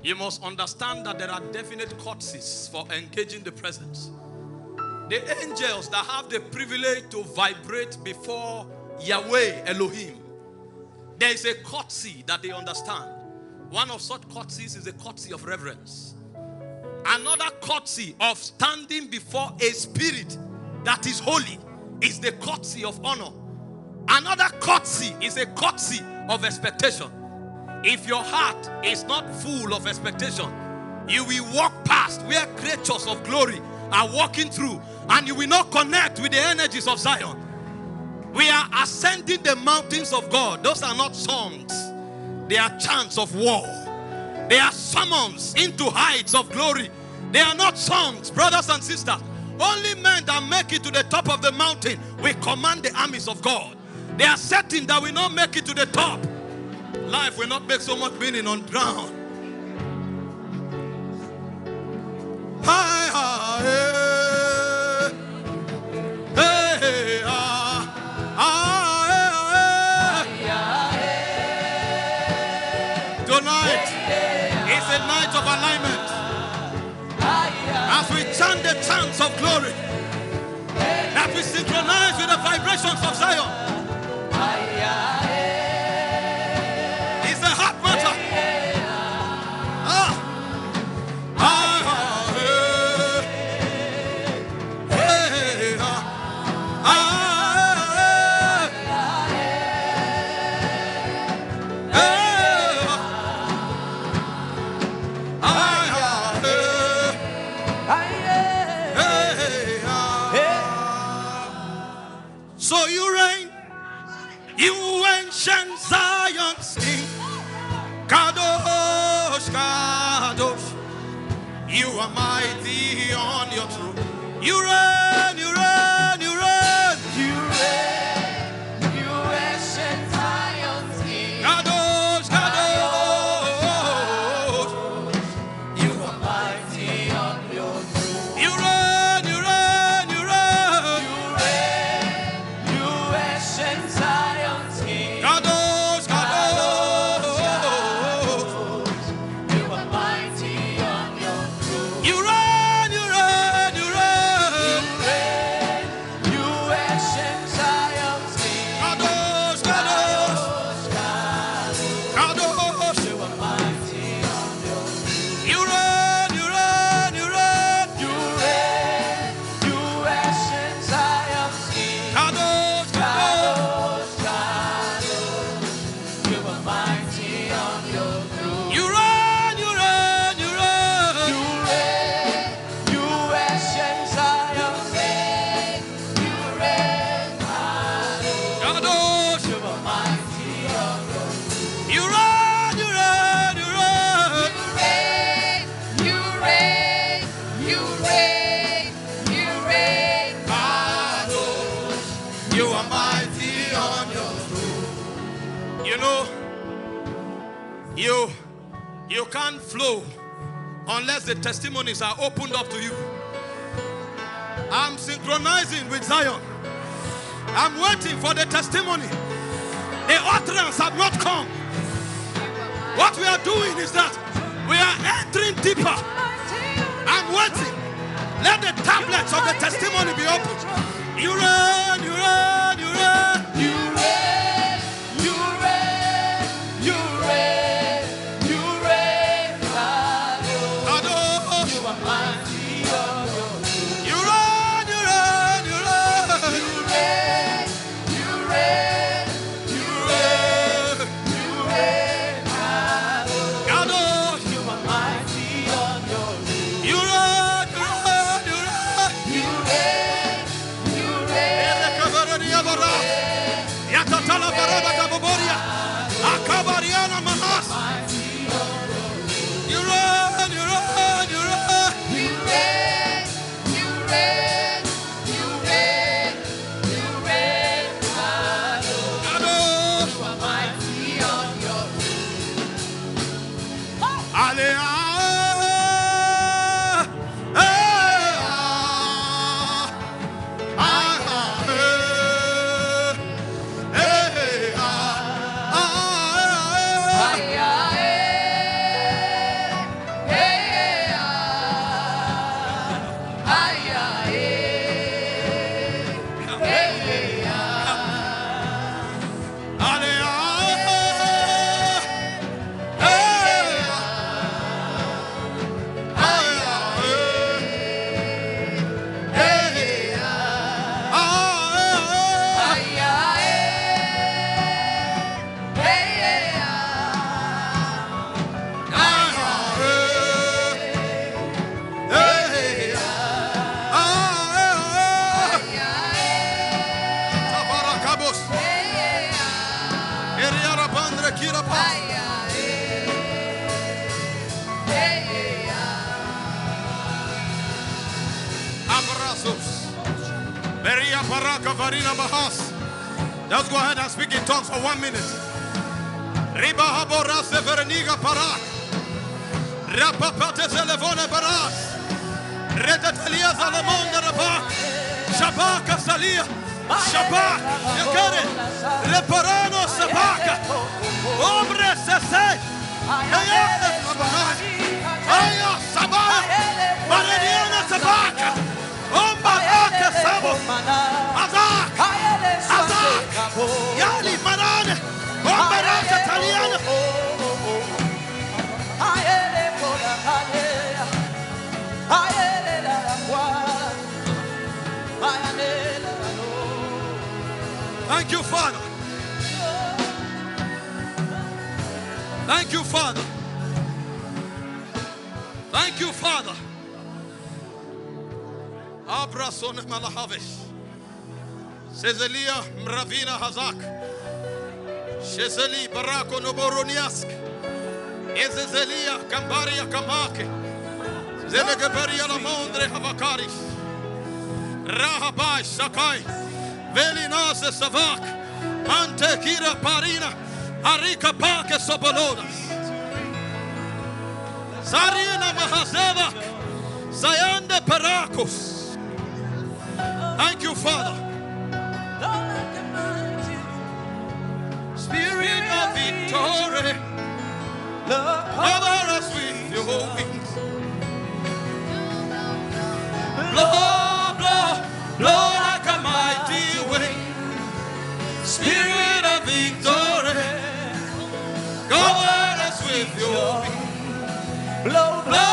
You must understand that there are definite courtesies for engaging the presence. The angels that have the privilege to vibrate before Yahweh Elohim, there is a courtesy that they understand. One of such courtesies is the courtesy of reverence. Another courtesy of standing before a spirit that is holy is the courtesy of honor. Another courtesy is a courtesy of expectation. If your heart is not full of expectation, you will walk past where creatures of glory are walking through, and you will not connect with the energies of Zion. We are ascending the mountains of God. Those are not songs. They are chants of war. They are summons into heights of glory. They are not songs, brothers and sisters. Only men that make it to the top of the mountain will command the armies of God. They are certain that we not make it to the top. Life will not make so much meaning on ground. Tonight is a night of alignment. As we chant the chants of glory, that we synchronize with the vibrations of Zion. So you reign, you ancient Zion's King, Kadosh, Kadosh, you are mighty on your throne. You reign, you reign, you reign, you reign, you ancient Zion's King, Kadosh, Kadosh, you are mighty on your throne. can't flow unless the testimonies are opened up to you. I'm synchronizing with Zion. I'm waiting for the testimony. The utterance have not come. What we are doing is that we are entering deeper. I'm waiting. Let the tablets of the testimony be opened. You reign, you reign, you reign. You reign, you reign, you reign, you reign, Adonai. You are mighty on your throne. You reign, you reign, you reign. You reign, you reign, you reign, Adonai. You are mighty on your throne. You reign, you reign, you reign. You reign, you reign. Yatatala baraba kaboboria. Akabariana manas. You reign, you reign, you reign. You reign, you reign, you reign, you reign, Adonai. you are mighty on your throne. Alleluia. Let's go ahead and speak in tongues for 1 minute. Riba habora severeniga parak. Rapapate zelevone baras. Redatelia zalemonde rabak. Shabaka salia. Shabak. You get it? Reparano sabaka. Ombre sese. Ayane sabak. Aya sabak. Maradiana sabaka. Ombaraka sabo. Azak. Azak. Yali marane. Ombaraka taliana. Thank you, Father. Thank you, Father. Thank you, Father. Abrasone malahavesh. Sezelia mravina hazak. Shezeli barako noboroniask. Ezezelia kambaria kamake. Zelegabaria la mondre havakaris. Rahabai sakai. Velinase savak. Ante kira parina. Arika pake sobolodas. Sarina mahazevak. Sayande parakos. Thank you, Father. Spirit of victory, cover us with your wings. Blow, blow, blow like a mighty wind. Spirit of victory, cover us with your wings. Blow, blow.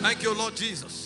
Thank you, Lord Jesus.